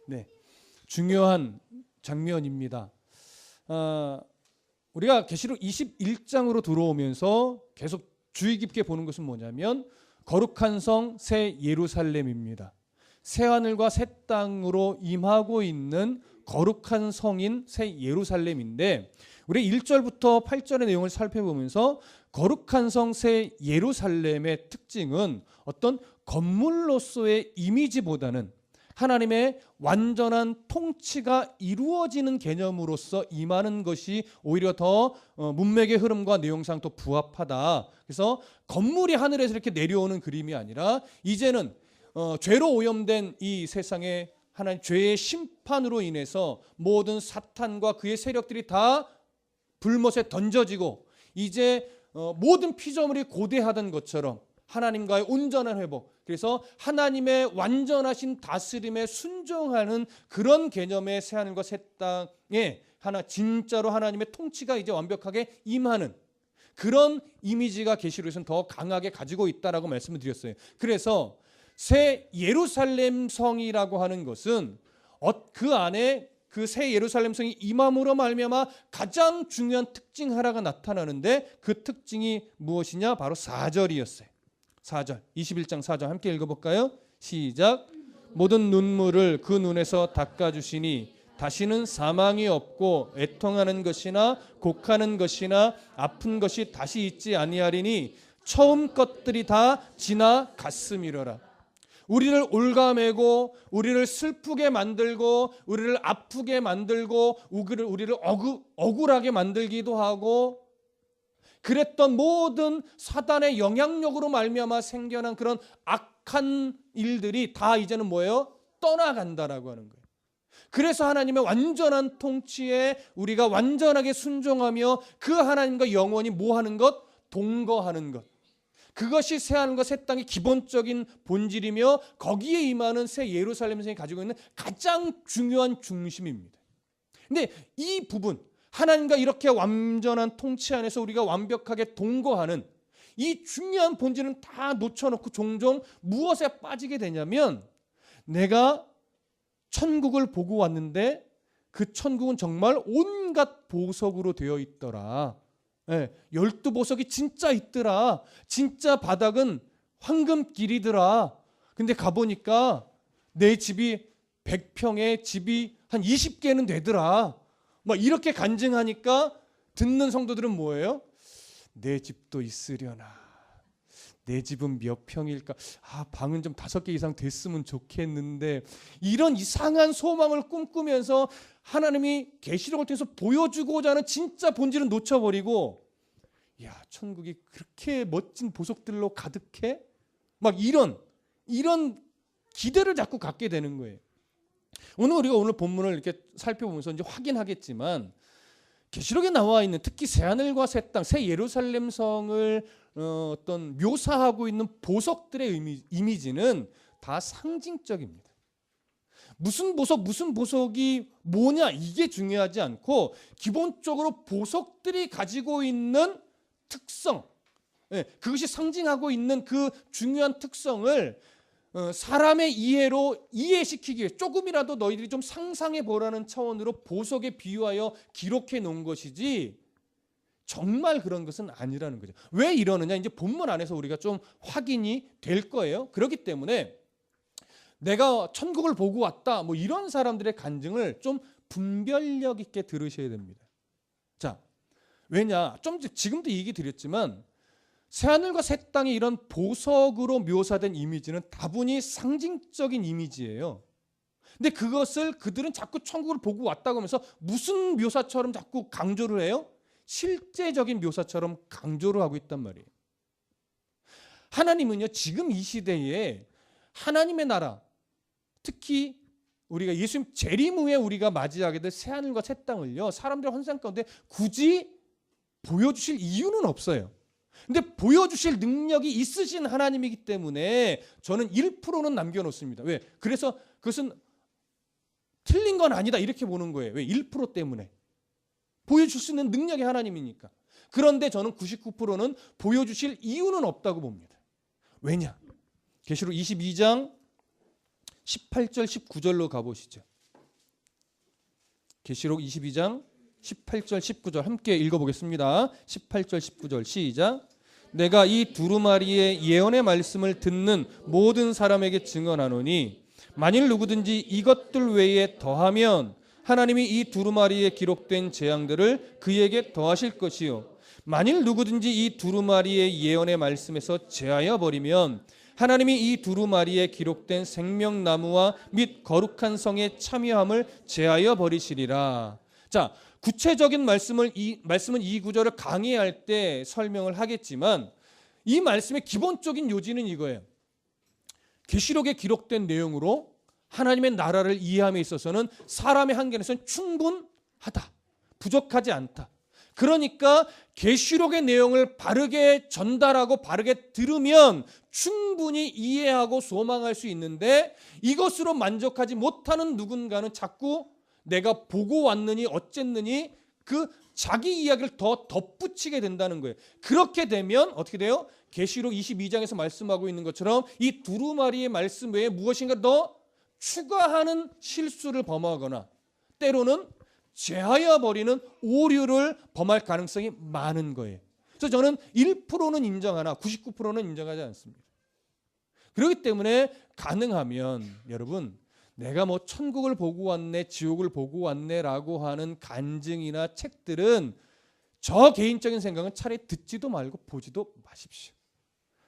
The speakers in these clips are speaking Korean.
네, 중요한 장면입니다. 우리가 계시록 21장으로 들어오면서 계속 주의 깊게 보는 것은 뭐냐면 거룩한 성 새 예루살렘입니다. 새 하늘과 새 땅으로 임하고 있는 거룩한 성인 새 예루살렘인데, 우리 1절부터 8절의 내용을 살펴보면서 거룩한 성 새 예루살렘의 특징은 어떤 건물로서의 이미지보다는 하나님의 완전한 통치가 이루어지는 개념으로서 임하는 것이 오히려 더 문맥의 흐름과 내용상 더 부합하다. 그래서 건물이 하늘에서 이렇게 내려오는 그림이 아니라 이제는 죄로 오염된 이 세상에 하나님 죄의 심판으로 인해서 모든 사탄과 그의 세력들이 다 불못에 던져지고 이제 모든 피조물이 고대하던 것처럼 하나님과의 온전한 회복, 그래서 하나님의 완전하신 다스림에 순종하는 그런 개념의 새하늘과 새 땅에 진짜로 하나님의 통치가 이제 완벽하게 임하는 그런 이미지가 계시록에서는 더 강하게 가지고 있다라고 말씀을 드렸어요. 그래서 새 예루살렘 성이라고 하는 것은 그 안에 그 새 예루살렘 성이 임함으로 말미암아 가장 중요한 특징 하나가 나타나는데, 그 특징이 무엇이냐? 바로 4절이었어요. 4절, 21장 4절 함께 읽어볼까요? 시작. 모든 눈물을 그 눈에서 닦아주시니 다시는 사망이 없고 애통하는 것이나 곡하는 것이나 아픈 것이 다시 있지 아니하리니 처음 것들이 다 지나갔음이로라. 우리를 올가매고 우리를 슬프게 만들고 우리를 아프게 만들고 우리를 억울하게 만들기도 하고 그랬던 모든 사단의 영향력으로 말미암아 생겨난 그런 악한 일들이 다 이제는 뭐예요? 떠나간다라고 하는 거예요. 그래서 하나님의 완전한 통치에 우리가 완전하게 순종하며 그 하나님과 영원히 뭐하는 것? 동거하는 것. 그것이 새하늘과 새 땅의 기본적인 본질이며 거기에 임하는 새 예루살렘 성이 가지고 있는 가장 중요한 중심입니다. 근데 이 부분, 하나님과 이렇게 완전한 통치 안에서 우리가 완벽하게 동거하는 이 중요한 본질은 다 놓쳐놓고 종종 무엇에 빠지게 되냐면, 내가 천국을 보고 왔는데 그 천국은 정말 온갖 보석으로 되어 있더라. 12보석이 진짜 있더라. 진짜 바닥은 황금길이더라. 근데 가보니까 내 집이 100평에 집이 한 20개는 되더라. 막 이렇게 간증하니까 듣는 성도들은 뭐예요? 내 집도 있으려나. 내 집은 몇 평일까? 방은 좀 5개 이상 됐으면 좋겠는데, 이런 이상한 소망을 꿈꾸면서 하나님이 계시록을 통해서 보여주고자 하는 진짜 본질은 놓쳐버리고, 야, 천국이 그렇게 멋진 보석들로 가득해? 막 이런 기대를 자꾸 갖게 되는 거예요. 우리가 오늘 본문을 이렇게 살펴보면서 이제 확인하겠지만, 계시록에 나와 있는 특히 새 하늘과 새 땅, 새 예루살렘 성을 어떤 묘사하고 있는 보석들의 이미지는 다 상징적입니다. 무슨 보석이 뭐냐 이게 중요하지 않고, 기본적으로 보석들이 가지고 있는 특성, 그것이 상징하고 있는 그 중요한 특성을 사람의 이해로 이해시키기 위해 조금이라도 너희들이 좀 상상해 보라는 차원으로 보석에 비유하여 기록해 놓은 것이지 정말 그런 것은 아니라는 거죠. 왜 이러느냐? 이제 본문 안에서 우리가 좀 확인이 될 거예요. 그렇기 때문에 내가 천국을 보고 왔다 뭐 이런 사람들의 간증을 좀 분별력 있게 들으셔야 됩니다. 자, 왜냐? 좀 지금도 얘기 드렸지만 새하늘과 새 땅의 이런 보석으로 묘사된 이미지는 다분히 상징적인 이미지예요. 근데 그것을 그들은 자꾸 천국을 보고 왔다고 하면서 무슨 묘사처럼 자꾸 강조를 해요? 실제적인 묘사처럼 강조를 하고 있단 말이에요. 하나님은요, 지금 이 시대에 하나님의 나라, 특히 우리가 예수님 재림 후에 우리가 맞이하게 될 새하늘과 새 땅을요, 사람들의 환상 가운데 굳이 보여주실 이유는 없어요. 근데 보여주실 능력이 있으신 하나님이기 때문에 저는 1%는 남겨놓습니다. 왜? 그래서 그것은 틀린 건 아니다 이렇게 보는 거예요. 왜? 1% 때문에. 보여줄 수 있는 능력이 하나님이니까. 그런데 저는 99%는 보여주실 이유는 없다고 봅니다. 왜냐? 계시록 22장 18절 19절로 가보시죠. 계시록 22장 18절 19절 함께 읽어보겠습니다. 18절 19절 시작. 내가 이 두루마리의 예언의 말씀을 듣는 모든 사람에게 증언하노니 만일 누구든지 이것들 외에 더하면 하나님이 이 두루마리에 기록된 재앙들을 그에게 더하실 것이요 만일 누구든지 이 두루마리의 예언의 말씀에서 제하여 버리면 하나님이 이 두루마리에 기록된 생명나무와 및 거룩한 성의 참여함을 제하여 버리시리라. 자, 구체적인 말씀은 이 구절을 강의할 때 설명을 하겠지만 이 말씀의 기본적인 요지는 이거예요. 계시록에 기록된 내용으로 하나님의 나라를 이해함에 있어서는 사람의 한계에서는 충분하다. 부족하지 않다. 그러니까 계시록의 내용을 바르게 전달하고 바르게 들으면 충분히 이해하고 소망할 수 있는데 이것으로 만족하지 못하는 누군가는 자꾸 내가 보고 왔느니 어쨌느니 그 자기 이야기를 더 덧붙이게 된다는 거예요. 그렇게 되면 어떻게 돼요? 계시록 22장에서 말씀하고 있는 것처럼 이 두루마리의 말씀 외에 무엇인가 더 추가하는 실수를 범하거나 때로는 제하여 버리는 오류를 범할 가능성이 많은 거예요. 그래서 저는 1%는 인정하나 99%는 인정하지 않습니다. 그렇기 때문에 가능하면 여러분 내가 뭐 천국을 보고 왔네 지옥을 보고 왔네라고 하는 간증이나 책들은 저 개인적인 생각은 차라리 듣지도 말고 보지도 마십시오.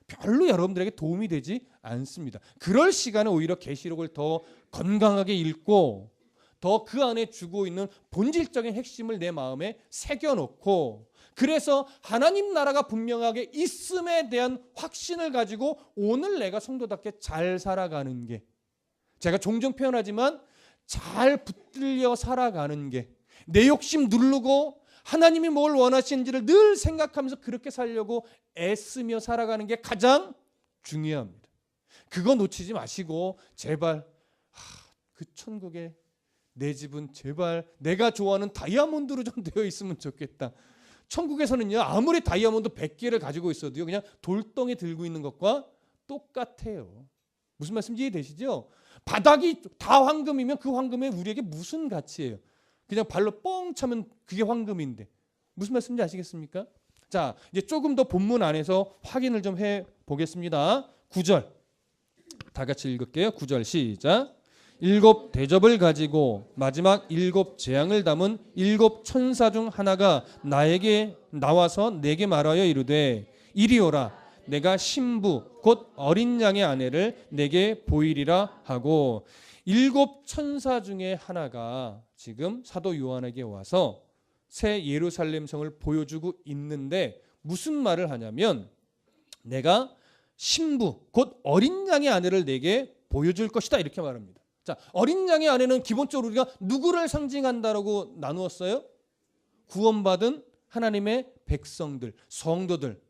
별로 여러분들에게 도움이 되지 않습니다. 그럴 시간에 오히려 계시록을 더 건강하게 읽고 더 그 안에 주고 있는 본질적인 핵심을 내 마음에 새겨놓고 그래서 하나님 나라가 분명하게 있음에 대한 확신을 가지고 오늘 내가 성도답게 잘 살아가는 게 제가 종종 표현하지만 잘 붙들려 살아가는 게 내 욕심 누르고 하나님이 뭘 원하시는지를 늘 생각하면서 그렇게 살려고 애쓰며 살아가는 게 가장 중요합니다. 그거 놓치지 마시고 제발 그 천국에 내 집은 제발 내가 좋아하는 다이아몬드로 좀 되어 있으면 좋겠다. 천국에서는요 아무리 다이아몬드 100개를 가지고 있어도요 그냥 돌덩이 들고 있는 것과 똑같아요. 무슨 말씀인지 이해되시죠? 바닥이 다 황금이면 그 황금에 우리에게 무슨 가치예요? 그냥 발로 뻥 차면 그게 황금인데 무슨 말씀인지 아시겠습니까? 자, 이제 조금 더 본문 안에서 확인을 좀 해보겠습니다. 9절 다 같이 읽을게요. 9절 시작. 7 대접을 가지고 마지막 7 재앙을 담은 7 천사 중 하나가 나에게 나와서 내게 말하여 이르되 이리 오라 내가 신부 곧 어린 양의 아내를 내게 보이리라 하고 7 천사 중에 하나가 지금 사도 요한에게 와서 새 예루살렘 성을 보여주고 있는데 무슨 말을 하냐면 내가 신부 곧 어린 양의 아내를 내게 보여줄 것이다 이렇게 말합니다. 자, 어린 양의 아내는 기본적으로 우리가 누구를 상징한다라고 나누었어요? 구원받은 하나님의 백성들, 성도들.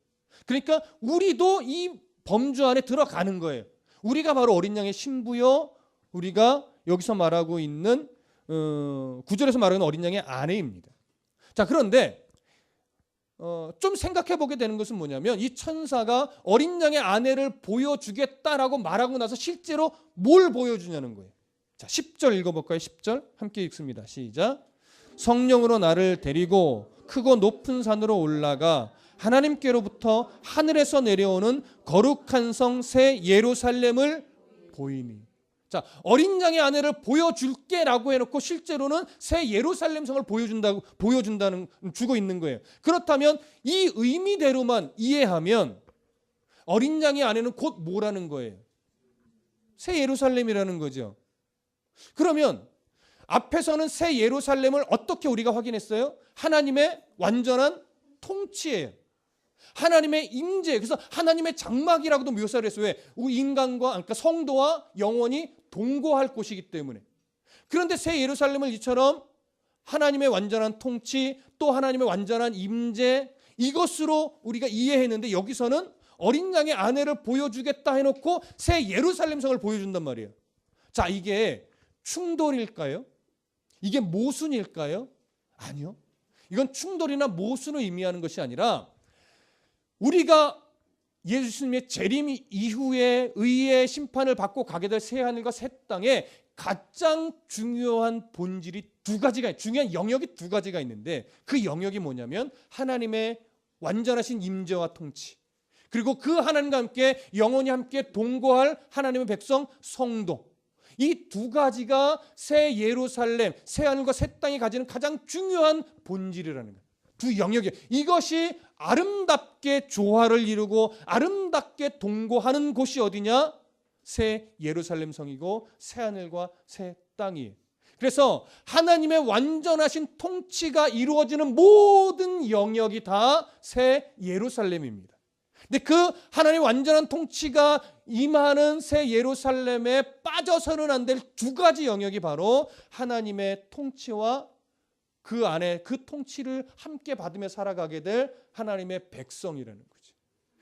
그러니까 우리도 이 범주 안에 들어가는 거예요. 우리가 바로 어린 양의 신부요. 우리가 여기서 말하고 있는 9절에서 말하는 어린 양의 아내입니다. 자, 그런데 좀 생각해 보게 되는 것은 뭐냐면 이 천사가 어린 양의 아내를 보여주겠다라고 말하고 나서 실제로 뭘 보여주냐는 거예요. 자, 10절 읽어볼까요? 10절 함께 읽습니다. 시작. 성령으로 나를 데리고 크고 높은 산으로 올라가 하나님께로부터 하늘에서 내려오는 거룩한 성 새 예루살렘을 보이니. 자, 어린 양의 아내를 보여줄게라고 해놓고 실제로는 새 예루살렘 성을 보여준다는 주고 있는 거예요. 그렇다면 이 의미대로만 이해하면 어린 양의 아내는 곧 뭐라는 거예요? 새 예루살렘이라는 거죠. 그러면 앞에서는 새 예루살렘을 어떻게 우리가 확인했어요? 하나님의 완전한 통치예요. 하나님의 임재, 그래서 하나님의 장막이라고도 묘사를 했어요. 왜? 인간과, 그러니까 성도와 영혼이 동거할 곳이기 때문에. 그런데 새 예루살렘을 이처럼 하나님의 완전한 통치, 또 하나님의 완전한 임재, 이것으로 우리가 이해했는데 여기서는 어린 양의 아내를 보여주겠다 해놓고 새 예루살렘 성을 보여준단 말이에요. 자, 이게 충돌일까요? 이게 모순일까요? 아니요. 이건 충돌이나 모순을 의미하는 것이 아니라 우리가 예수님의 재림 이후에 의의 심판을 받고 가게 될 새 하늘과 새 땅에 가장 중요한 본질이 두 가지가, 중요한 영역이 두 가지가 있는데 그 영역이 뭐냐면 하나님의 완전하신 임재와 통치, 그리고 그 하나님과 함께 영원히 함께 동거할 하나님의 백성 성도, 이 두 가지가 새 예루살렘, 새 하늘과 새 땅이 가지는 가장 중요한 본질이라는 거예요. 두 영역이, 이것이 아름답게 조화를 이루고 아름답게 동거하는 곳이 어디냐? 새 예루살렘 성이고 새 하늘과 새 땅이에요. 그래서 하나님의 완전하신 통치가 이루어지는 모든 영역이 다 새 예루살렘입니다. 근데 그 하나님의 완전한 통치가 임하는 새 예루살렘에 빠져서는 안 될 두 가지 영역이 바로 하나님의 통치와 그 안에 그 통치를 함께 받으며 살아가게 될 하나님의 백성이라는 거죠.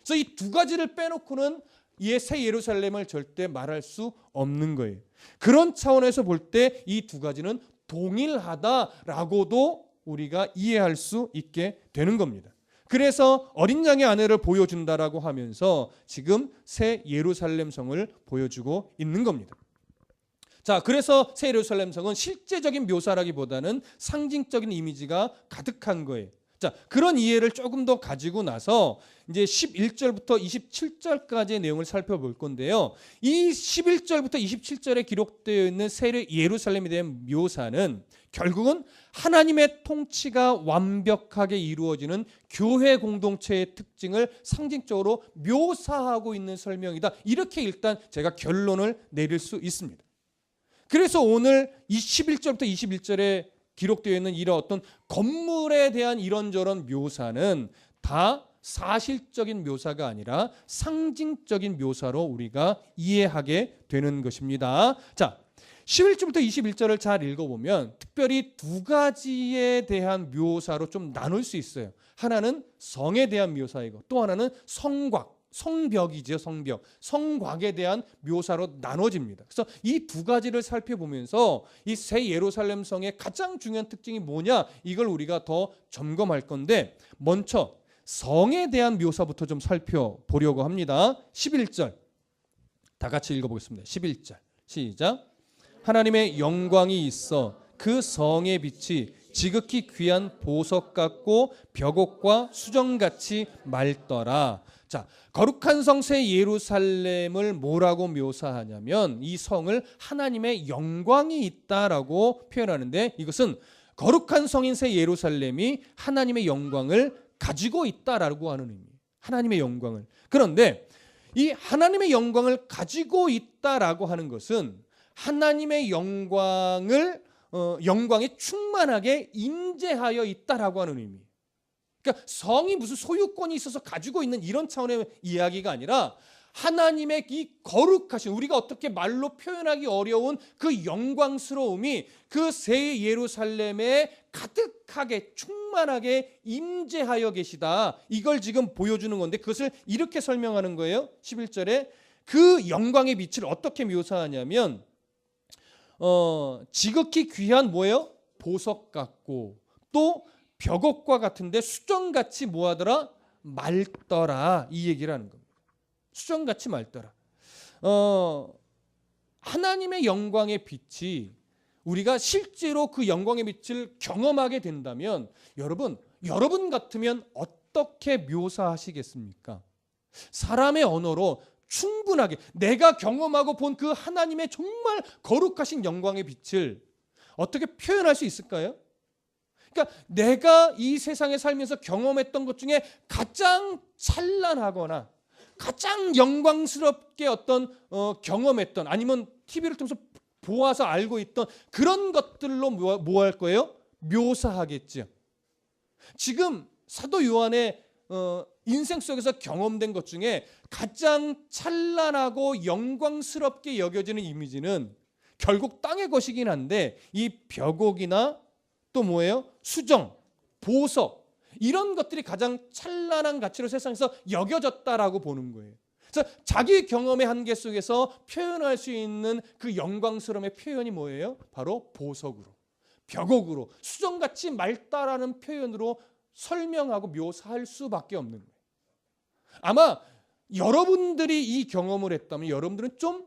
그래서 이 두 가지를 빼놓고는 이 새 예루살렘을 절대 말할 수 없는 거예요. 그런 차원에서 볼 때 이 두 가지는 동일하다라고도 우리가 이해할 수 있게 되는 겁니다. 그래서 어린 양의 아내를 보여준다라고 하면서 지금 새 예루살렘 성을 보여주고 있는 겁니다. 자, 그래서 새 예루살렘 성은 실제적인 묘사라기보다는 상징적인 이미지가 가득한 거예요. 자, 그런 이해를 조금 더 가지고 나서 이제 11절부터 27절까지의 내용을 살펴볼 건데요. 이 11절부터 27절에 기록되어 있는 새 예루살렘에 대한 묘사는 결국은 하나님의 통치가 완벽하게 이루어지는 교회 공동체의 특징을 상징적으로 묘사하고 있는 설명이다. 이렇게 일단 제가 결론을 내릴 수 있습니다. 그래서 오늘 11절부터 21절에 기록되어 있는 이런 어떤 건물에 대한 이런저런 묘사는 다 사실적인 묘사가 아니라 상징적인 묘사로 우리가 이해하게 되는 것입니다. 자, 11절부터 21절을 잘 읽어보면 특별히 두 가지에 대한 묘사로 좀 나눌 수 있어요. 하나는 성에 대한 묘사이고 또 하나는 성곽, 성벽이죠. 성벽, 성곽에 대한 묘사로 나눠집니다. 그래서 이 두 가지를 살펴보면서 이 새 예루살렘 성의 가장 중요한 특징이 뭐냐, 이걸 우리가 더 점검할 건데, 먼저 성에 대한 묘사부터 좀 살펴보려고 합니다. 11절 다 같이 읽어보겠습니다. 11절 시작. 하나님의 영광이 있어 그 성의 빛이 지극히 귀한 보석 같고 벽옥과 수정같이 맑더라. 자, 거룩한 성 새 예루살렘을 뭐라고 묘사하냐면 이 성을 하나님의 영광이 있다라고 표현하는데, 이것은 거룩한 성인 새 예루살렘이 하나님의 영광을 가지고 있다라고 하는 의미. 하나님의 영광을. 그런데 이 하나님의 영광을 가지고 있다라고 하는 것은 하나님의 영광을 영광이 충만하게 임재하여 있다라고 하는 의미. 그러니까 성이 무슨 소유권이 있어서 가지고 있는 이런 차원의 이야기가 아니라 하나님의 이 거룩하신, 우리가 어떻게 말로 표현하기 어려운 그 영광스러움이 그 새 예루살렘에 가득하게 충만하게 임재하여 계시다. 이걸 지금 보여주는 건데 그것을 이렇게 설명하는 거예요. 11절에 그 영광의 빛을 어떻게 묘사하냐면 지극히 귀한 뭐예요? 보석 같고 또 벽옥과 같은데 수정같이 뭐하더라? 맑더라. 이 얘기를 하는 겁니다. 수정같이 맑더라. 하나님의 영광의 빛이 우리가 실제로 그 영광의 빛을 경험하게 된다면 여러분 같으면 어떻게 묘사하시겠습니까? 사람의 언어로 충분하게 내가 경험하고 본 그 하나님의 정말 거룩하신 영광의 빛을 어떻게 표현할 수 있을까요? 그러니까 내가 이 세상에 살면서 경험했던 것 중에 가장 찬란하거나 가장 영광스럽게 어떤 경험했던, 아니면 TV를 통해서 보아서 알고 있던 그런 것들로 뭐 할 거예요? 묘사하겠죠. 지금 사도 요한의 인생 속에서 경험된 것 중에 가장 찬란하고 영광스럽게 여겨지는 이미지는 결국 땅의 것이긴 한데 이 벽옥이나 또 뭐예요? 수정, 보석, 이런 것들이 가장 찬란한 가치로 세상에서 여겨졌다라고 보는 거예요. 그래서 자기 경험의 한계 속에서 표현할 수 있는 그 영광스러움의 표현이 뭐예요? 바로 보석으로, 벽옥으로, 수정같이 맑다라는 표현으로 설명하고 묘사할 수밖에 없는 거예요. 아마 여러분들이 이 경험을 했다면 여러분들은 좀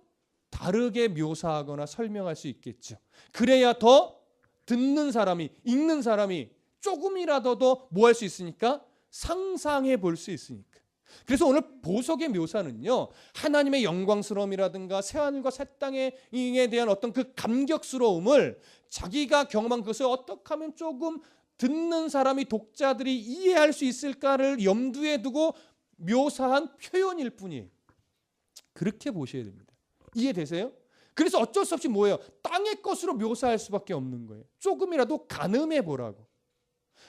다르게 묘사하거나 설명할 수 있겠죠. 그래야 더 듣는 사람이, 읽는 사람이 조금이라도 더 뭐 할 수 있으니까 상상해 볼 수 있으니까. 그래서 오늘 보석의 묘사는요, 하나님의 영광스러움이라든가 새하늘과 새 땅에 대한 어떤 그 감격스러움을 자기가 경험한 것을 어떻게 하면 조금 듣는 사람이, 독자들이 이해할 수 있을까를 염두에 두고 묘사한 표현일 뿐이에요. 그렇게 보셔야 됩니다. 이해되세요? 그래서 어쩔 수 없이 뭐예요? 땅의 것으로 묘사할 수밖에 없는 거예요. 조금이라도 가늠해 보라고.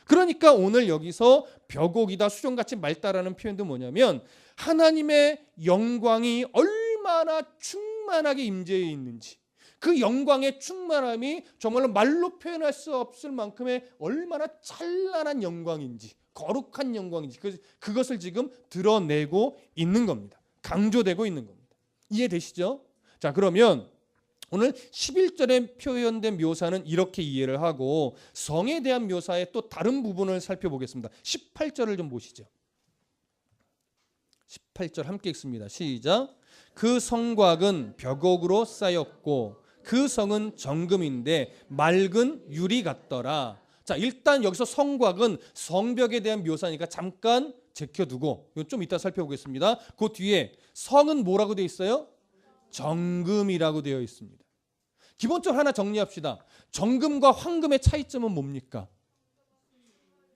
그러니까 오늘 여기서 벼곡이다, 수종같이 맑다라는 표현도 뭐냐면 하나님의 영광이 얼마나 충만하게 임재해 있는지, 그 영광의 충만함이 정말로 말로 표현할 수 없을 만큼의 얼마나 찬란한 영광인지, 거룩한 영광인지, 그것을 지금 드러내고 있는 겁니다. 강조되고 있는 겁니다. 이해되시죠? 자, 그러면 오늘 11절에 표현된 묘사는 이렇게 이해를 하고 성에 대한 묘사의 또 다른 부분을 살펴보겠습니다. 18절을 좀 보시죠. 18절 함께 읽습니다. 시작. 그 성곽은 벼곡으로 쌓였고 그 성은 정금인데 맑은 유리 같더라. 자, 일단 여기서 성곽은 성벽에 대한 묘사니까 잠깐 제껴두고 좀 이따 살펴보겠습니다. 그 뒤에 성은 뭐라고 되어 있어요? 정금이라고 되어 있습니다. 기본적으로 하나 정리합시다. 정금과 황금의 차이점은 뭡니까?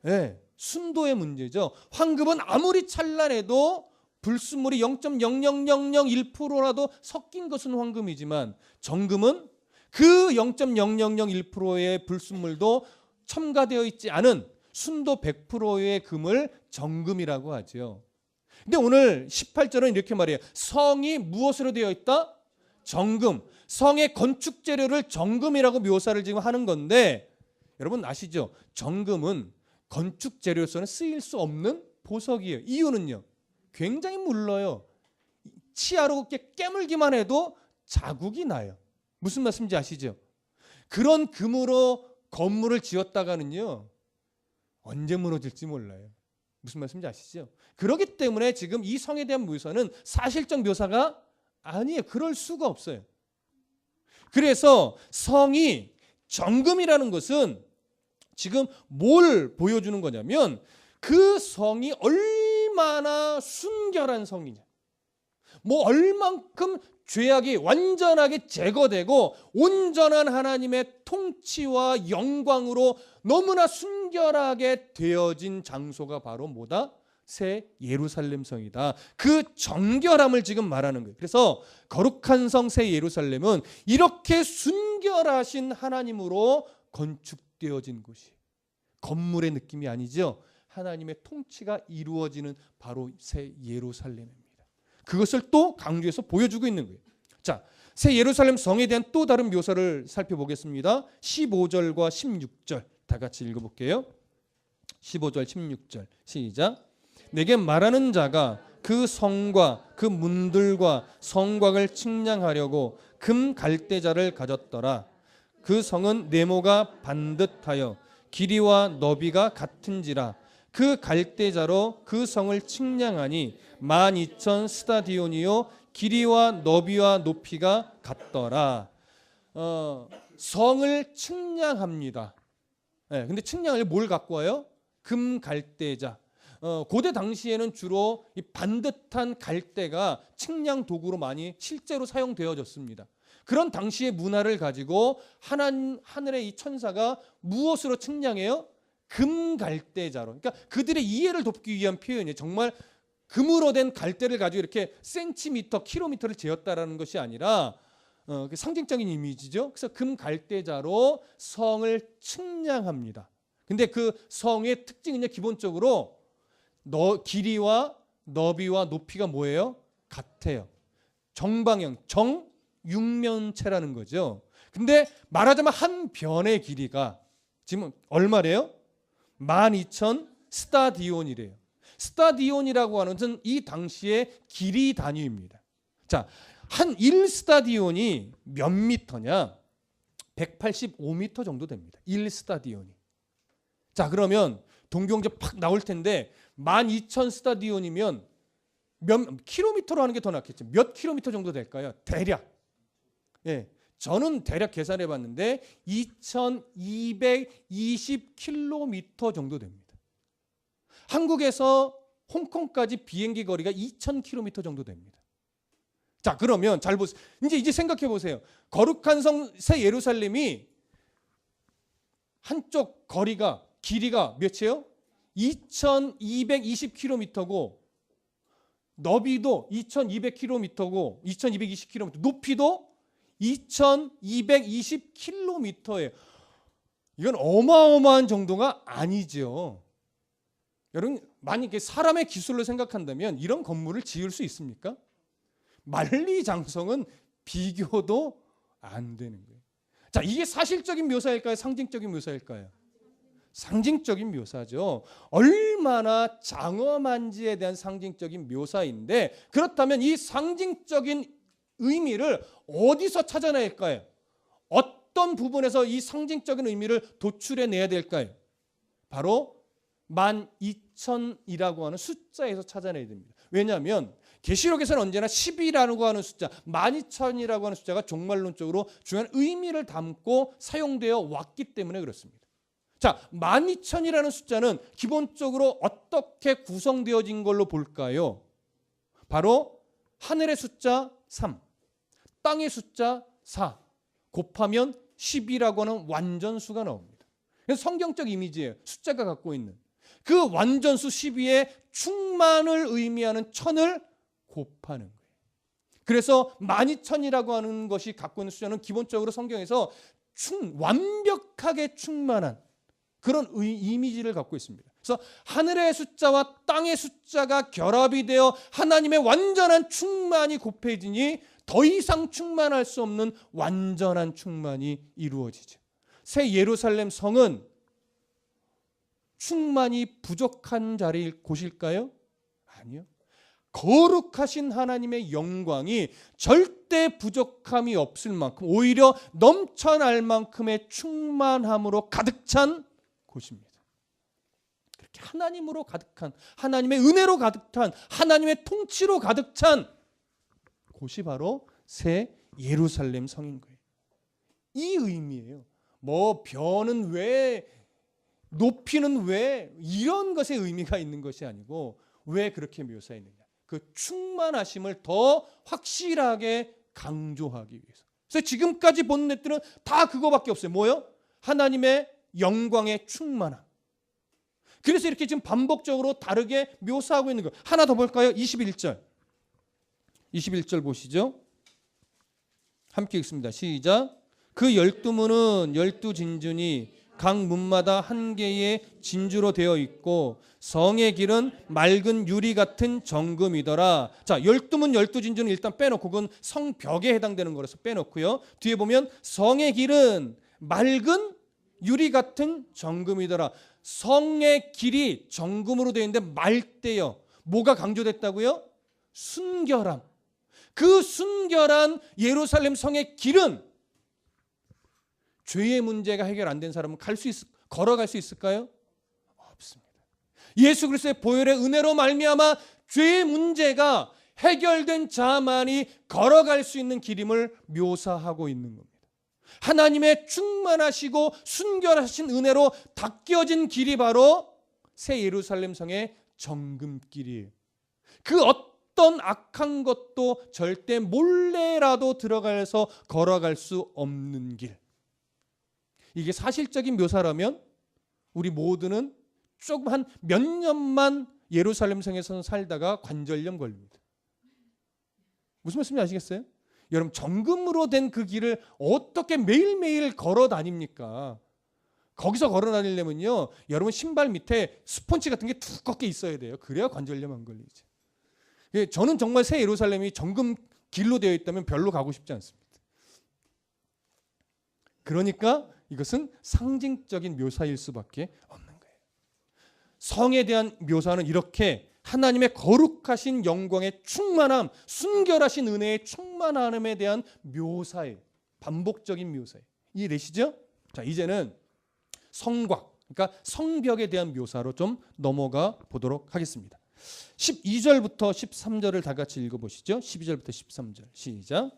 네, 순도의 문제죠. 황금은 아무리 찬란해도 불순물이 0.00001%라도 섞인 것은 황금이지만 정금은 그 0.0001%의 불순물도 첨가되어 있지 않은 순도 100%의 금을 정금이라고 하죠. 근데 오늘 18절은 이렇게 말해요. 성이 무엇으로 되어 있다? 정금. 성의 건축 재료를 정금이라고 묘사를 지금 하는 건데, 여러분 아시죠? 정금은 건축 재료로서는 쓰일 수 없는 보석이에요. 이유는요, 굉장히 물러요. 치아로 이렇게 깨물기만 해도 자국이 나요. 무슨 말씀인지 아시죠? 그런 금으로 건물을 지었다가는요, 언제 무너질지 몰라요. 무슨 말씀인지 아시죠? 그렇기 때문에 지금 이 성에 대한 묘사는 사실적 묘사가 아니에요. 그럴 수가 없어요. 그래서 성이 정금이라는 것은 지금 뭘 보여주는 거냐면 그 성이 얼마나 순결한 성이냐, 뭐 얼만큼 죄악이 완전하게 제거되고 온전한 하나님의 통치와 영광으로 너무나 순결하게 되어진 장소가 바로 뭐다? 새 예루살렘 성이다. 그 정결함을 지금 말하는 거예요. 그래서 거룩한 성 새 예루살렘은 이렇게 순결하신 하나님으로 건축되어진 곳이, 건물의 느낌이 아니죠. 하나님의 통치가 이루어지는 바로 새 예루살렘입니다. 그것을 또 강조해서 보여주고 있는 거예요. 자, 새 예루살렘 성에 대한 또 다른 묘사를 살펴보겠습니다. 15절과 16절 다 같이 읽어볼게요. 15절 16절 시작. 내게 말하는 자가 그 성과 그 문들과 성곽을 측량하려고 금 갈대자를 가졌더라. 그 성은 네모가 반듯하여 길이와 너비가 같은지라. 그 갈대자로 그 성을 측량하니 12,000 스타디온이요 길이와 너비와 높이가 같더라. 성을 측량합니다. 네, 근데 측량을 뭘 갖고 와요? 금 갈대자. 고대 당시에는 주로 이 반듯한 갈대가 측량 도구로 많이 실제로 사용되어졌습니다. 그런 당시의 문화를 가지고 하늘의 이 천사가 무엇으로 측량해요? 금 갈대자로. 그러니까 그들의 이해를 돕기 위한 표현이에요. 정말 금으로 된 갈대를 가지고 이렇게 센티미터, 킬로미터를 재었다라는 것이 아니라 상징적인 이미지죠. 그래서 금 갈대자로 성을 측량합니다. 근데 그 성의 특징은요, 기본적으로 길이와 너비와 높이가 뭐예요? 같아요. 정방형, 정육면체라는 거죠. 근데 말하자면 한 변의 길이가 지금 얼마래요? 12,000 스타디온이래요. 스타디온이라고 하는 것은 이 당시의 길이 단위입니다. 자, 한 1스타디온이 몇 미터냐? 185미터 정도 됩니다. 1스타디온이. 자, 그러면 동경제 팍 나올 텐데 12,000 스타디온이면 몇 킬로미터로 하는 게 더 낫겠죠. 몇 킬로미터 정도 될까요? 대략 예, 저는 대략 계산해 봤는데 2220km 정도 됩니다. 한국에서 홍콩까지 비행기 거리가 2000km 정도 됩니다. 자, 그러면 잘 보세요. 이제 생각해 보세요. 거룩한 성 새 예루살렘이 한쪽 거리가 길이가 몇이에요? 2220km고 너비도 2200km고 2220km, 높이도 2220km예요. 이건 어마어마한 정도가 아니죠. 여러분, 만약에 사람의 기술로 생각한다면 이런 건물을 지을 수 있습니까? 만리장성은 비교도 안 되는 거예요. 자, 이게 사실적인 묘사일까요? 상징적인 묘사일까요? 상징적인 묘사죠. 얼마나 장엄한지에 대한 상징적인 묘사인데, 그렇다면 이 상징적인 의미를 어디서 찾아낼까요? 어떤 부분에서 이 상징적인 의미를 도출해내야 될까요? 바로 12,000이라고 하는 숫자에서 찾아내야 됩니다. 왜냐하면 계시록에서는 언제나 10이라고 하는 숫자, 12,000이라고 하는 숫자가 종말론적으로 중요한 의미를 담고 사용되어 왔기 때문에 그렇습니다. 자, 12,000이라는 숫자는 기본적으로 어떻게 구성되어진 걸로 볼까요? 바로 하늘의 숫자 3, 땅의 숫자 4 곱하면 10이라고 하는 완전수가 나옵니다. 그래서 성경적 이미지예요. 숫자가 갖고 있는 그 완전수 12의 충만을 의미하는 1000을 곱하는 거예요. 그래서 12,000이라고 하는 것이 갖고 있는 숫자는 기본적으로 성경에서 완벽하게 충만한 그런 이미지를 갖고 있습니다. 그래서 하늘의 숫자와 땅의 숫자가 결합이 되어 하나님의 완전한 충만이 곱해지니 더 이상 충만할 수 없는 완전한 충만이 이루어지죠. 새 예루살렘 성은 충만이 부족한 곳일까요? 아니요. 거룩하신 하나님의 영광이 절대 부족함이 없을 만큼 오히려 넘쳐날 만큼의 충만함으로 가득 찬 곳입니다. 그렇게 하나님으로 가득한, 하나님의 은혜로 가득 찬, 하나님의 통치로 가득 찬 곳이 바로 새 예루살렘 성인 거예요. 이 의미예요. 뭐 벼는 왜, 높이는 왜, 이런 것에 의미가 있는 것이 아니고 왜 그렇게 묘사했느냐. 그 충만하심을 더 확실하게 강조하기 위해서. 그래서 지금까지 본 넷들은 다 그거밖에 없어요. 뭐요? 하나님의 영광의 충만함. 그래서 이렇게 지금 반복적으로 다르게 묘사하고 있는 거예요. 하나 더 볼까요? 21절. 21절 보시죠. 함께 읽습니다. 시작. 그 12문은 12진주니 각 문마다 한 개의 진주로 되어 있고 성의 길은 맑은 유리 같은 정금이더라. 자, 12문 12진주는 일단 빼놓고 그건 성벽에 해당되는 거라서 빼놓고요. 뒤에 보면 성의 길은 맑은 유리 같은 정금이더라. 성의 길이 정금으로 되어 있는데 맑대요. 뭐가 강조됐다고요? 순결함. 그 순결한 예루살렘 성의 길은 죄의 문제가 해결 안 된 사람은 걸어갈 수 있을까요? 없습니다. 예수 그리스도의 보혈의 은혜로 말미암아 죄의 문제가 해결된 자만이 걸어갈 수 있는 길임을 묘사하고 있는 겁니다. 하나님의 충만하시고 순결하신 은혜로 닦여진 길이 바로 새 예루살렘 성의 정금길이에요. 그 어떤 악한 것도 절대 몰래라도 들어가서 걸어갈 수 없는 길. 이게 사실적인 묘사라면 우리 모두는 조금 한 몇 년만 예루살렘 성에서 살다가 관절염 걸립니다. 무슨 말씀인지 아시겠어요? 여러분, 정금으로 된 그 길을 어떻게 매일매일 걸어 다닙니까? 거기서 걸어 다니려면요, 여러분 신발 밑에 스폰지 같은 게 두껍게 있어야 돼요. 그래야 관절염 안 걸리죠. 저는 정말 새 예루살렘이 정금 길로 되어 있다면 별로 가고 싶지 않습니다. 그러니까 이것은 상징적인 묘사일 수밖에 없는 거예요. 성에 대한 묘사는 이렇게 하나님의 거룩하신 영광의 충만함, 순결하신 은혜의 충만함에 대한 묘사예요. 반복적인 묘사예요. 이해되시죠? 자, 이제는 성곽, 그러니까 성벽에 대한 묘사로 좀 넘어가 보도록 하겠습니다. 12절부터 13절을 다 같이 읽어보시죠. 12절부터 13절 시작.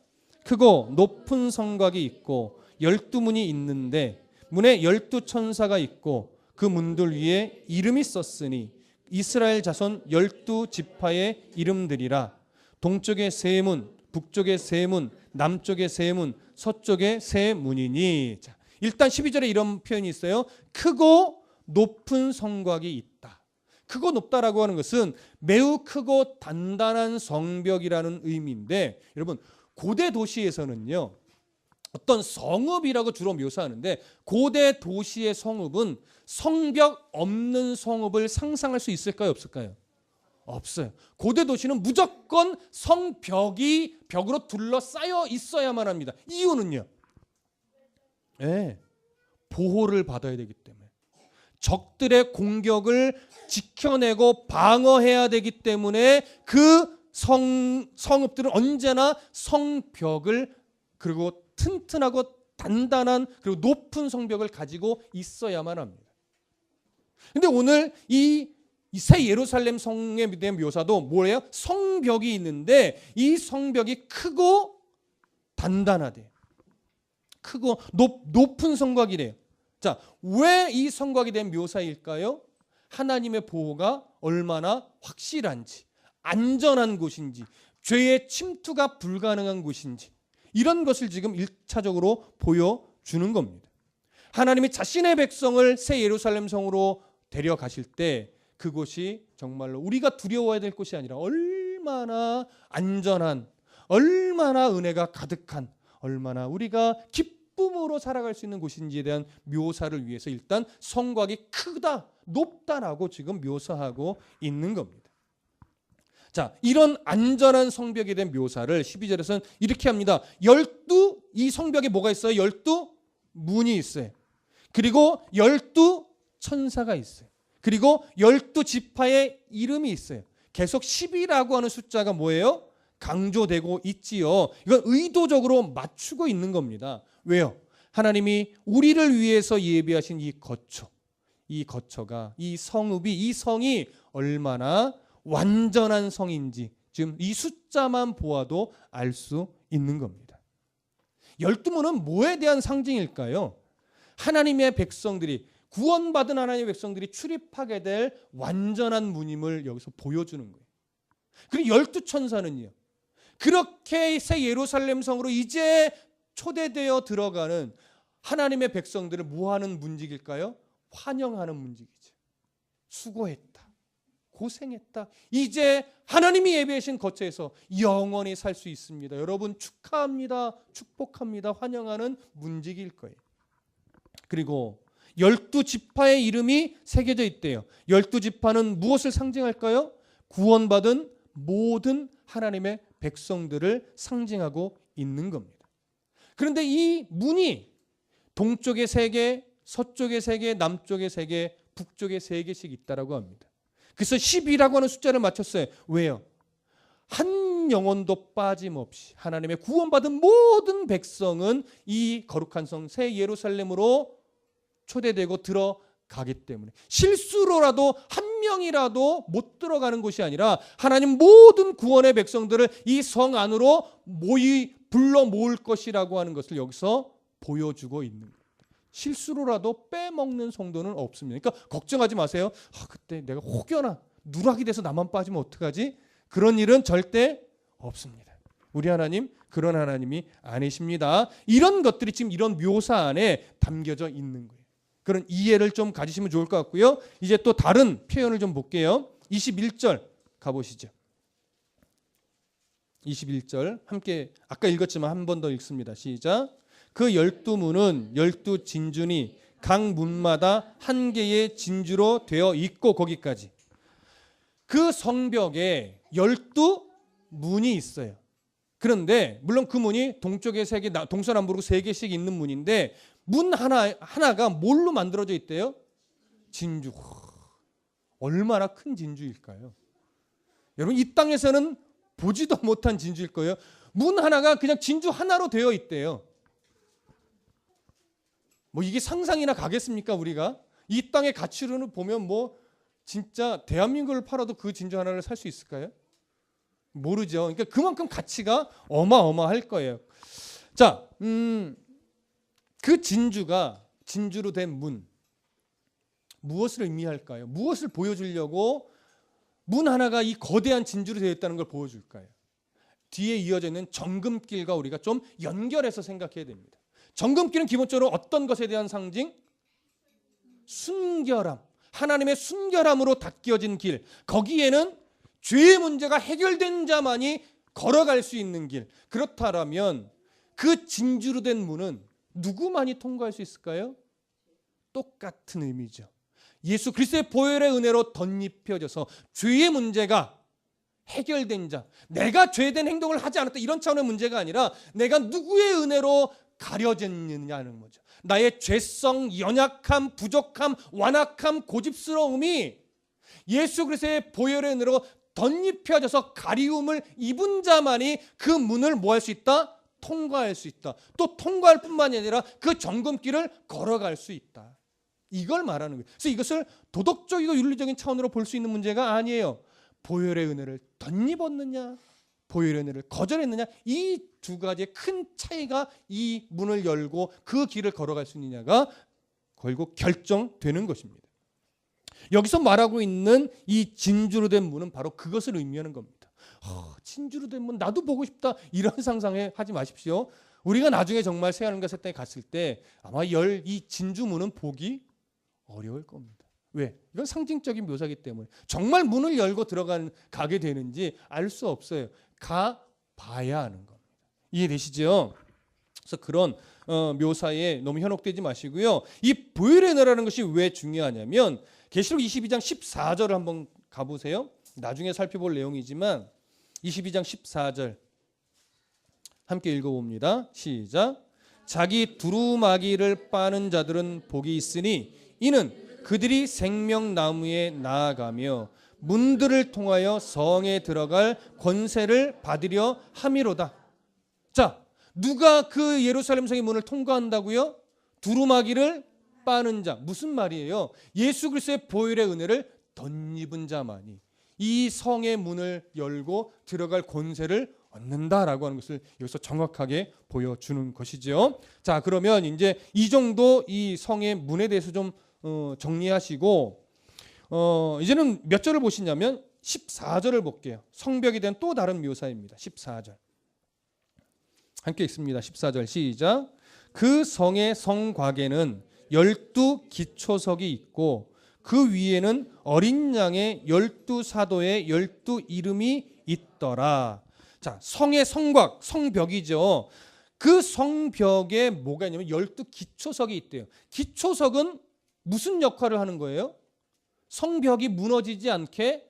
크고 높은 성곽이 있고 12문이 있는데 문에 12천사가 있고 그 문들 위에 이름이 썼으니 이스라엘 자손 12지파의 이름들이라. 동쪽에 세 문, 북쪽에 세 문, 남쪽에 세 문, 서쪽에 세 문이니. 자, 일단 12절에 이런 표현이 있어요. 크고 높은 성곽이 있다. 크고 높다라고 하는 것은 매우 크고 단단한 성벽이라는 의미인데, 여러분 고대 도시에서는요 어떤 성읍이라고 주로 묘사하는데, 고대 도시의 성읍은 성벽 없는 성읍을 상상할 수 있을까요, 없을까요? 없어요. 고대 도시는 무조건 성벽이 벽으로 둘러싸여 있어야만 합니다. 이유는요, 네, 보호를 받아야 되기 때문에, 적들의 공격을 지켜내고 방어해야 되기 때문에 그 성읍들은 언제나 성벽을, 그리고 튼튼하고 단단한 그리고 높은 성벽을 가지고 있어야만 합니다. 근데 오늘 이 새 예루살렘 성에 대한 묘사도 뭐예요? 성벽이 있는데 이 성벽이 크고 단단하대요. 크고 높은 성곽이래요. 자, 왜 이 성곽에 대한 묘사일까요? 하나님의 보호가 얼마나 확실한지, 안전한 곳인지, 죄의 침투가 불가능한 곳인지, 이런 것을 지금 1차적으로 보여주는 겁니다. 하나님이 자신의 백성을 새 예루살렘 성으로 데려가실 때 그곳이 정말로 우리가 두려워해야 될 곳이 아니라 얼마나 안전한, 얼마나 은혜가 가득한, 얼마나 우리가 기쁨으로 살아갈 수 있는 곳인지에 대한 묘사를 위해서 일단 성곽이 크다, 높다라고 지금 묘사하고 있는 겁니다. 자, 이런 안전한 성벽에 대한 묘사를 12절에서는 이렇게 합니다. 이 성벽에 뭐가 있어요? 12문이 있어요. 그리고 12천사가 있어요. 그리고 12지파의 이름이 있어요. 계속 10이라고 하는 숫자가 뭐예요? 강조되고 있지요. 이건 의도적으로 맞추고 있는 겁니다. 왜요? 하나님이 우리를 위해서 예비하신 이 거처가, 이 성읍이, 이 성이 얼마나 완전한 성인지 지금 이 숫자만 보아도 알 수 있는 겁니다. 12문은 뭐에 대한 상징일까요? 하나님의 백성들이, 구원받은 하나님의 백성들이 출입하게 될 완전한 문임을 여기서 보여주는 거예요. 그리고 12천사는요, 그렇게 새 예루살렘 성으로 이제 초대되어 들어가는 하나님의 백성들을 뭐하는 문직일까요? 환영하는 문직이죠. 수고했다, 고생했다, 이제 하나님이 예비하신 거처에서 영원히 살 수 있습니다. 여러분 축하합니다, 축복합니다, 환영하는 문직일 거예요. 그리고 12지파의 이름이 새겨져 있대요. 12지파는 무엇을 상징할까요? 구원받은 모든 하나님의 백성들을 상징하고 있는 겁니다. 그런데 이 문이 동쪽에 3개, 서쪽에 3개, 남쪽에 3개, 북쪽에 3개씩 있다라고 합니다. 그래서 10이라고 하는 숫자를 맞췄어요. 왜요? 한 영혼도 빠짐없이 하나님의 구원받은 모든 백성은 이 거룩한 성 새 예루살렘으로 초대되고 들어가기 때문에, 실수로라도 한 명이라도 못 들어가는 곳이 아니라 하나님 모든 구원의 백성들을 이 성 안으로 불러 모을 것이라고 하는 것을 여기서 보여주고 있는 겁니다. 실수로라도 빼먹는 성도는 없습니다. 그러니까 걱정하지 마세요. 그때 내가 혹여나 누락이 돼서 나만 빠지면 어떡하지? 그런 일은 절대 없습니다. 우리 하나님 그런 하나님이 아니십니다. 이런 것들이 지금 이런 묘사 안에 담겨져 있는 거예요. 그런 이해를 좀 가지시면 좋을 것 같고요. 이제 또 다른 표현을 좀 볼게요. 21절 가보시죠. 21절 함께 아까 읽었지만 한 번 더 읽습니다. 시작. 그 12문은 12진주니 각 문마다 한 개의 진주로 되어 있고, 거기까지. 그 성벽에 12문이 있어요. 그런데 물론 그 문이 동쪽에 3개, 동서남북으로 3개씩 있는 문인데 문 하나가 뭘로 만들어져 있대요? 진주. 얼마나 큰 진주일까요? 여러분 이 땅에서는 보지도 못한 진주일 거예요. 문 하나가 그냥 진주 하나로 되어 있대요. 뭐 이게 상상이나 가겠습니까? 우리가 이 땅의 가치로는 보면 뭐 진짜 대한민국을 팔아도 그 진주 하나를 살 수 있을까요? 모르죠. 그러니까 그만큼 가치가 어마어마할 거예요. 자, 그 진주로 된 문, 무엇을 의미할까요? 무엇을 보여주려고 문 하나가 이 거대한 진주로 되어 있다는 걸 보여줄까요? 뒤에 이어져 있는 정금길과 우리가 좀 연결해서 생각해야 됩니다. 정금길은 기본적으로 어떤 것에 대한 상징? 순결함, 하나님의 순결함으로 닦여진 길, 거기에는 죄의 문제가 해결된 자만이 걸어갈 수 있는 길. 그렇다면 그 진주로 된 문은 누구만이 통과할 수 있을까요? 똑같은 의미죠. 예수 그리스도의 보혈의 은혜로 덧입혀져서 죄의 문제가 해결된 자, 내가 죄된 행동을 하지 않았다 이런 차원의 문제가 아니라 내가 누구의 은혜로 가려졌느냐는 거죠. 나의 죄성, 연약함, 부족함, 완악함, 고집스러움이 예수 그리스도의 보혈의 은혜로 덧입혀져서 가리움을 입은 자만이 그 문을 뭐 할 수 있다? 통과할 수 있다. 또 통과할 뿐만이 아니라 그 정금길을 걸어갈 수 있다. 이걸 말하는 거예요. 그래서 이것을 도덕적이고 윤리적인 차원으로 볼 수 있는 문제가 아니에요. 보혈의 은혜를 덧입었느냐, 보혈의 은혜를 거절했느냐, 이 두 가지의 큰 차이가 이 문을 열고 그 길을 걸어갈 수 있느냐가 결국 결정되는 것입니다. 여기서 말하고 있는 이 진주로 된 문은 바로 그것을 의미하는 겁니다. 진주로 된 문 나도 보고 싶다 이런 상상에 하지 마십시오. 우리가 나중에 정말 새하늘과 새 땅에 갔을 때 아마 이 진주 문은 보기 어려울 겁니다. 왜? 이건 상징적인 묘사이기 때문에 정말 문을 열고 가게 되는지 알 수 없어요. 가봐야 하는 겁니다. 이해되시죠? 그래서 그런 묘사에 너무 현혹되지 마시고요. 이 보혈의 은혜라는 것이 왜 중요하냐면 계시록 22장 14절을 한번 가보세요. 나중에 살펴볼 내용이지만 22장 14절 함께 읽어봅니다. 시작. 자기 두루마기를 빠는 자들은 복이 있으니 이는 그들이 생명나무에 나아가며 문들을 통하여 성에 들어갈 권세를 받으려 함이로다. 자, 누가 그 예루살렘 성의 문을 통과한다고요? 두루마기를 빠는 자. 무슨 말이에요? 예수 그리스도의 보혈의 은혜를 덧입은 자만이 이 성의 문을 열고 들어갈 권세를 얻는다라고 하는 것을 여기서 정확하게 보여주는 것이죠. 자, 그러면 이제 이 정도 이 성의 문에 대해서 좀 정리하시고 이제는 몇 절을 보시냐면 14절을 볼게요. 성벽에 대한 또 다른 묘사입니다. 14절 함께 읽습니다. 14절 시작. 그 성의 성곽에는 12기초석이 있고 그 위에는 어린 양의 12사도의 12 이름이 있더라. 자, 성의 성곽, 성벽이죠. 그 성벽에 뭐가 있냐면 12기초석이 있대요. 기초석은 무슨 역할을 하는 거예요? 성벽이 무너지지 않게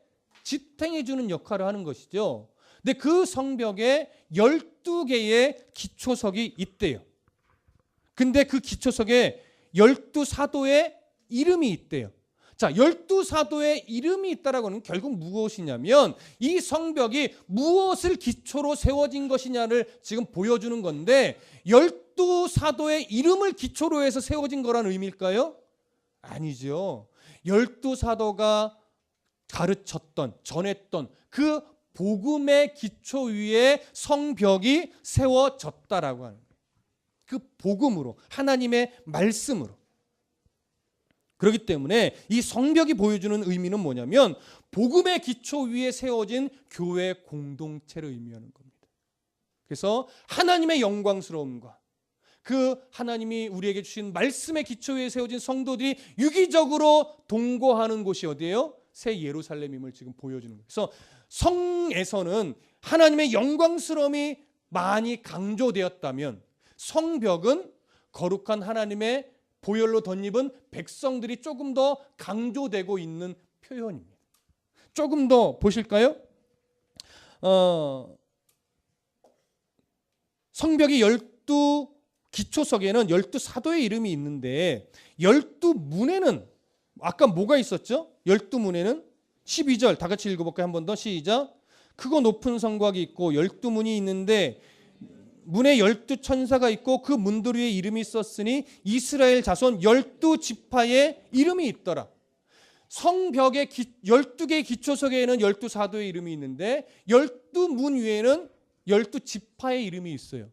지탱해 주는 역할을 하는 것이죠. 근데 그 성벽에 12개의 기초석이 있대요. 근데 그 기초석에 12사도의 이름이 있대요. 자, 12사도의 이름이 있다라고 하는 결국 무엇이냐면 이 성벽이 무엇을 기초로 세워진 것이냐를 지금 보여주는 건데 12사도의 이름을 기초로 해서 세워진 거라는 의미일까요? 아니죠. 12사도가 가르쳤던, 전했던 그 복음의 기초 위에 성벽이 세워졌다라고 하는 거예요. 그 복음으로, 하나님의 말씀으로. 그렇기 때문에 이 성벽이 보여주는 의미는 뭐냐면 복음의 기초 위에 세워진 교회 공동체를 의미하는 겁니다. 그래서 하나님의 영광스러움과 그 하나님이 우리에게 주신 말씀의 기초 위에 세워진 성도들이 유기적으로 동거하는 곳이 어디예요? 새 예루살렘임을 지금 보여주는 거예요. 그래서 성에서는 하나님의 영광스러움이 많이 강조되었다면 성벽은 거룩한 하나님의 보혈로 덧입은 백성들이 조금 더 강조되고 있는 표현입니다. 조금 더 보실까요? 성벽이 12기초석에는 12사도의 이름이 있는데 12문에는 아까 뭐가 있었죠? 12문에는 12절 다 같이 읽어볼까요? 한 번 더 시작. 크고 높은 성곽이 있고 12문이 있는데 문에 12천사가 있고 그 문들 위에 이름이 썼으니 이스라엘 자손 12지파의 이름이 있더라. 성벽의 12개의 기초석에는 12사도의 이름이 있는데 12문 위에는 12지파의 이름이 있어요.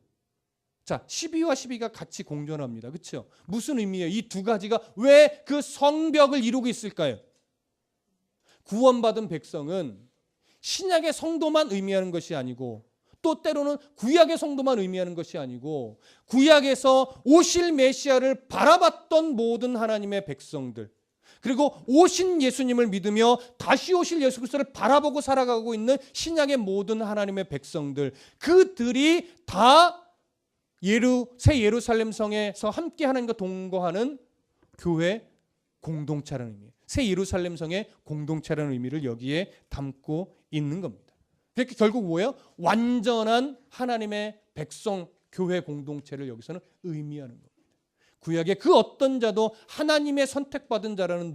자, 12와 12가 같이 공존합니다. 그렇죠? 무슨 의미예요? 이 두 가지가 왜 그 성벽을 이루고 있을까요? 구원받은 백성은 신약의 성도만 의미하는 것이 아니고 또 때로는 구약의 성도만 의미하는 것이 아니고 구약에서 오실 메시아를 바라봤던 모든 하나님의 백성들, 그리고 오신 예수님을 믿으며 다시 오실 예수 그리스도를 바라보고 살아가고 있는 신약의 모든 하나님의 백성들, 그들이 다 새 예루살렘 성에서 함께 하나님과 동거하는 교회 공동체라는 의미, 새 예루살렘 성의 공동체라는 의미를 여기에 담고 있는 겁니다. 그러니까 결국 뭐예요? 완전한 하나님의 백성 교회 공동체를 여기서는 의미하는 겁니다. 구약의 그 어떤 자도 하나님의 선택받은 자라는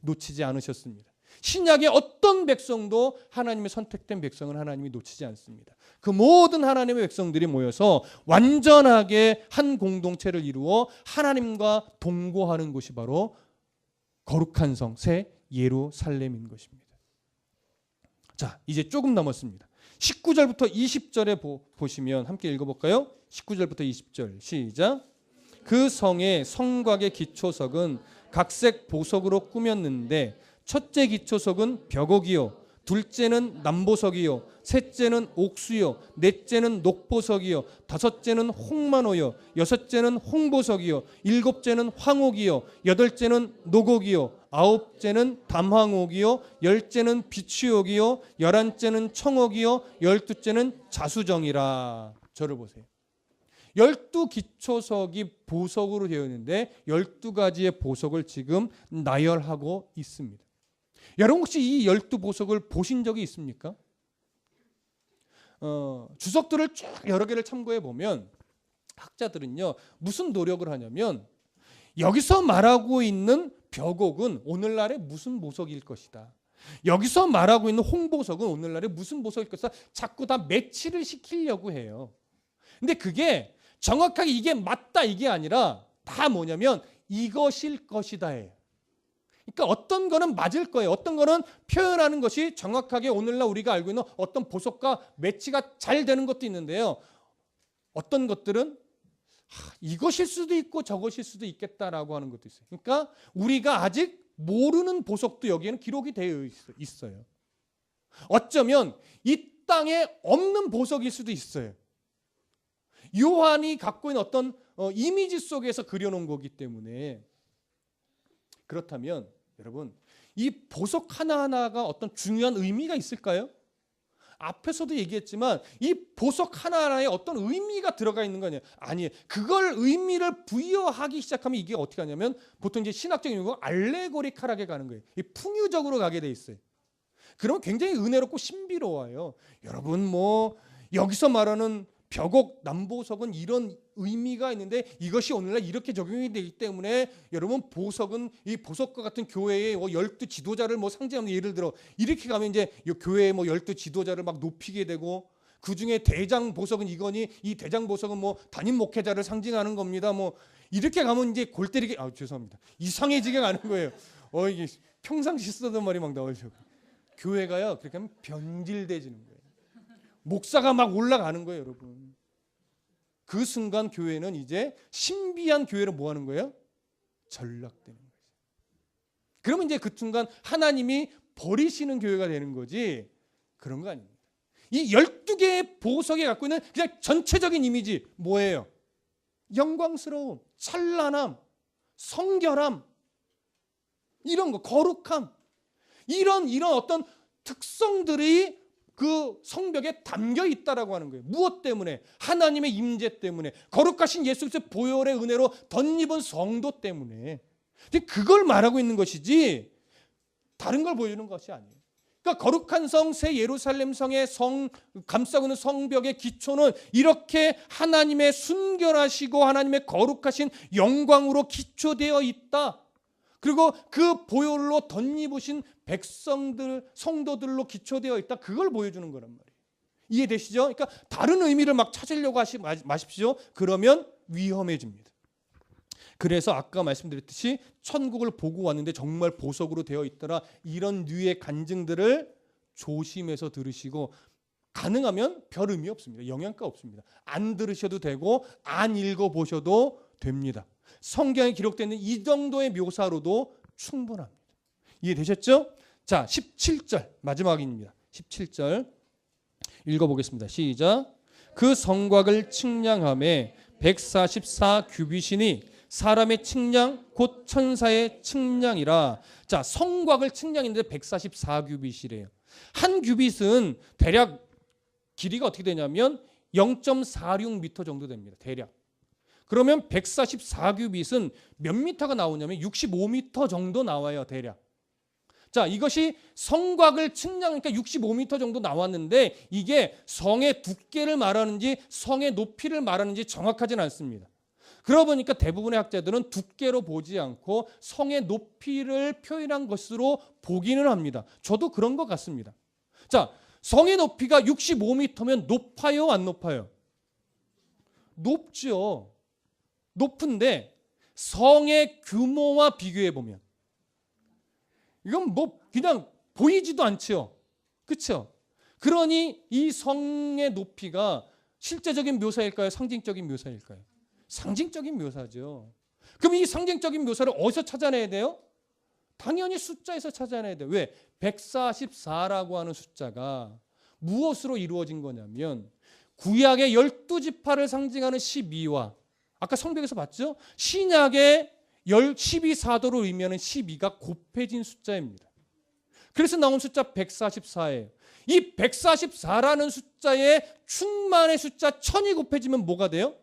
놓치지 않으셨습니다. 신약의 어떤 백성도 하나님의 선택된 백성은 하나님이 놓치지 않습니다. 그 모든 하나님의 백성들이 모여서 완전하게 한 공동체를 이루어 하나님과 동거하는 곳이 바로 거룩한 성, 새 예루살렘인 것입니다. 자, 이제 조금 남았습니다. 19절부터 20절에 보시면 함께 읽어볼까요? 19절부터 20절 시작. 그 성의 성곽의 기초석은 각색 보석으로 꾸몄는데 첫째 기초석은 벽옥이요, 둘째는 남보석이요, 셋째는 옥수요, 넷째는 녹보석이요, 다섯째는 홍만호요, 여섯째는 홍보석이요, 일곱째는 황옥이요, 여덟째는 노곡이요, 아홉째는 담황옥이요, 열째는 비추옥이요, 열한째는 청옥이요, 열두째는 자수정이라. 저를 보세요. 12기초석이 보석으로 되어 있는데 12가지의 보석을 지금 나열하고 있습니다. 여러분 혹시 이 12보석을 보신 적이 있습니까? 주석들을 쭉 여러 개를 참고해 보면 학자들은요, 무슨 노력을 하냐면 여기서 말하고 있는 벽옥은 오늘날의 무슨 보석일 것이다, 여기서 말하고 있는 홍보석은 오늘날의 무슨 보석일 것이다, 자꾸 다 매치를 시키려고 해요. 근데 그게 정확하게 이게 맞다 이게 아니라 다 뭐냐면 이것일 것이다예요. 그러니까 어떤 거는 맞을 거예요. 어떤 거는 표현하는 것이 정확하게 오늘날 우리가 알고 있는 어떤 보석과 매치가 잘 되는 것도 있는데요. 어떤 것들은 이것일 수도 있고 저것일 수도 있겠다라고 하는 것도 있어요. 그러니까 우리가 아직 모르는 보석도 여기에는 기록이 되어 있어요. 어쩌면 이 땅에 없는 보석일 수도 있어요. 요한이 갖고 있는 어떤 이미지 속에서 그려놓은 거기 때문에. 그렇다면 여러분, 이 보석 하나하나가 어떤 중요한 의미가 있을까요? 앞에서도 얘기했지만 이 보석 하나하나에 어떤 의미가 들어가 있는 거 아니에요? 아니에요. 그걸 의미를 부여하기 시작하면 이게 어떻게 하냐면 보통 이제 신학적인 용어가 알레고리칼하게 가는 거예요. 이 풍유적으로 가게 돼 있어요. 그러면 굉장히 은혜롭고 신비로워요. 여러분 뭐 여기서 말하는 벽옥, 남보석은 이런 의미가 있는데 이것이 오늘날 이렇게 적용이 되기 때문에 여러분 보석은 이 보석과 같은 교회의 12 지도자를 상징하는, 예를 들어 이렇게 가면 이제 교회의 12 지도자를 막 높이게 되고 그 중에 대장 보석은 이거니 이 대장 보석은 담임 목회자를 상징하는 겁니다. 이렇게 가면 이제 골 때리게 죄송합니다. 이상해지게 가는 거예요. 이게 평상시 쓰던 말이 막 나오죠. 교회가요 그렇게 하면 변질돼지는 거예요. 목사가 막 올라가는 거예요, 여러분. 그 순간 교회는 이제 신비한 교회로 뭐 하는 거예요? 전락되는 거죠. 그러면 이제 그 순간 하나님이 버리시는 교회가 되는 거지 그런 거 아닙니다. 이 12개의 보석이 갖고 있는 그냥 전체적인 이미지 뭐예요? 영광스러움, 찬란함, 성결함, 이런 거, 거룩함, 이런 어떤 특성들이 그 성벽에 담겨 있다라고 하는 거예요. 무엇 때문에? 하나님의 임재 때문에, 거룩하신 예수 그리스도의 보혈의 은혜로 덧입은 성도 때문에. 근데 그걸 말하고 있는 것이지 다른 걸 보여주는 것이 아니에요. 그러니까 거룩한 성, 새 예루살렘 성의 감싸고 있는 성벽의 기초는 이렇게 하나님의 순결하시고 하나님의 거룩하신 영광으로 기초되어 있다. 그리고 그 보혈로 덧입으신 백성들, 성도들로 기초되어 있다. 그걸 보여주는 거란 말이에요. 이해되시죠? 그러니까 다른 의미를 막 찾으려고 하지 마십시오. 그러면 위험해집니다. 그래서 아까 말씀드렸듯이 천국을 보고 왔는데 정말 보석으로 되어 있더라. 이런 류의 간증들을 조심해서 들으시고 가능하면 별 의미 없습니다. 영향가 없습니다. 안 들으셔도 되고 안 읽어보셔도 됩니다. 성경에 기록되어 있는 이 정도의 묘사로도 충분합니다. 이해되셨죠? 자, 17절 마지막입니다. 17절 읽어보겠습니다. 시작. 그 성곽을 측량함에 144 규빗이니 사람의 측량 곧 천사의 측량이라. 자, 성곽을 측량했는데 144 규빗이래요. 한 규빗은 대략 길이가 어떻게 되냐면 0.46m 정도 됩니다. 대략. 그러면 144 규빗은 몇 미터가 나오냐면 65m 정도 나와요. 대략. 자, 이것이 성곽을 측량하니까 65m 정도 나왔는데 이게 성의 두께를 말하는지 성의 높이를 말하는지 정확하진 않습니다. 그러고 보니까 대부분의 학자들은 두께로 보지 않고 성의 높이를 표현한 것으로 보기는 합니다. 저도 그런 것 같습니다. 자, 성의 높이가 65m면 높아요, 안 높아요? 높죠. 높은데 성의 규모와 비교해 보면 이건 뭐 그냥 보이지도 않죠. 그렇죠? 그러니 이 성의 높이가 실제적인 묘사일까요? 상징적인 묘사일까요? 상징적인 묘사죠. 그럼 이 상징적인 묘사를 어디서 찾아내야 돼요? 당연히 숫자에서 찾아내야 돼요. 왜? 144라고 하는 숫자가 무엇으로 이루어진 거냐면 구약의 12지파를 상징하는 12와 아까 성벽에서 봤죠? 신약의 12사도로 의미하는 12가 곱해진 숫자입니다. 그래서 나온 숫자 144예요. 이 144라는 숫자에 충만의 숫자 1000이 곱해지면 뭐가 돼요?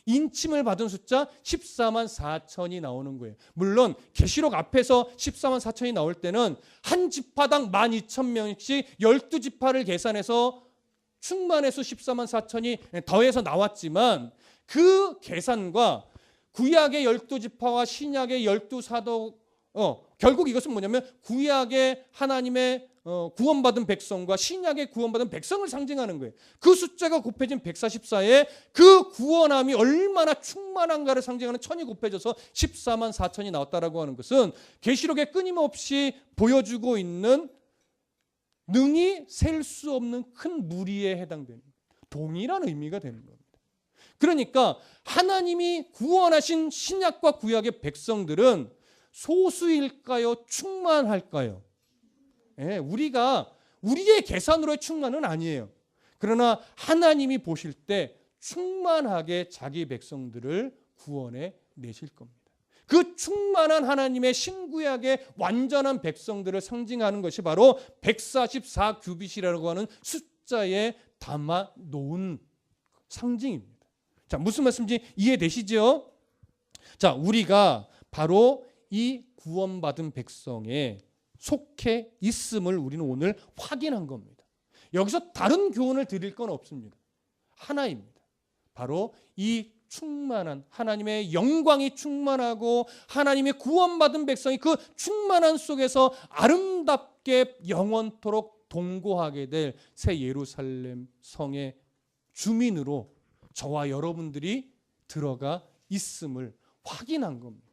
인침을 받은 숫자 14만 4천이 나오는 거예요. 물론 계시록 앞에서 14만 4천이 나올 때는 한 지파당 12,000명씩 12지파를 계산해서 충만의 수 14만 4천이 더해서 나왔지만 그 계산과 구약의 12지파와 신약의 12사도 결국 이것은 뭐냐면 구약의 하나님의 구원받은 백성과 신약의 구원받은 백성을 상징하는 거예요. 그 숫자가 곱해진 144에 그 구원함이 얼마나 충만한가를 상징하는 1000이 곱해져서 14만 4천이 나왔다라고 하는 것은 계시록에 끊임없이 보여주고 있는 능히 셀 수 없는 큰 무리에 해당되는 동일한 의미가 되는 겁니다. 그러니까 하나님이 구원하신 신약과 구약의 백성들은 소수일까요? 충만할까요? 예, 우리가 우리의 계산으로의 충만은 아니에요. 그러나 하나님이 보실 때 충만하게 자기 백성들을 구원해 내실 겁니다. 그 충만한 하나님의 신구약의 완전한 백성들을 상징하는 것이 바로 144 규빗이라고 하는 숫자에 담아 놓은 상징입니다. 자, 무슨 말씀인지 이해되시죠? 자, 우리가 바로 이 구원받은 백성에 속해 있음을 우리는 오늘 확인한 겁니다. 여기서 다른 교훈을 드릴 건 없습니다. 하나입니다. 바로 이 충만한 하나님의 영광이 충만하고 하나님의 구원받은 백성이 그 충만한 속에서 아름답게 영원토록 동거하게 될 새 예루살렘 성의 주민으로 저와 여러분들이 들어가 있음을 확인한 겁니다.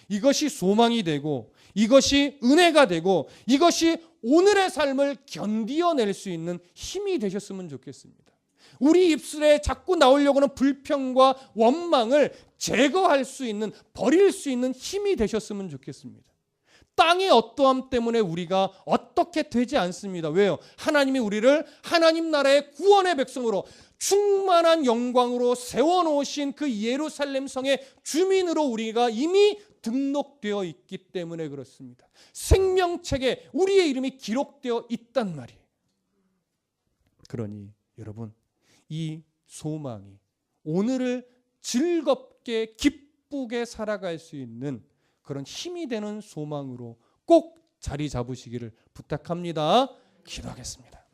이것이 소망이 되고 이것이 은혜가 되고 이것이 오늘의 삶을 견디어낼 수 있는 힘이 되셨으면 좋겠습니다. 우리 입술에 자꾸 나오려고 하는 불평과 원망을 제거할 수 있는, 버릴 수 있는 힘이 되셨으면 좋겠습니다. 땅의 어떠함 때문에 우리가 어떻게 되지 않습니다. 왜요? 하나님이 우리를 하나님 나라의 구원의 백성으로 충만한 영광으로 세워놓으신 그 예루살렘 성의 주민으로 우리가 이미 등록되어 있기 때문에 그렇습니다. 생명책에 우리의 이름이 기록되어 있단 말이에요. 그러니 여러분, 이 소망이 오늘을 즐겁게 기쁘게 살아갈 수 있는 그런 힘이 되는 소망으로 꼭 자리 잡으시기를 부탁합니다. 기도하겠습니다.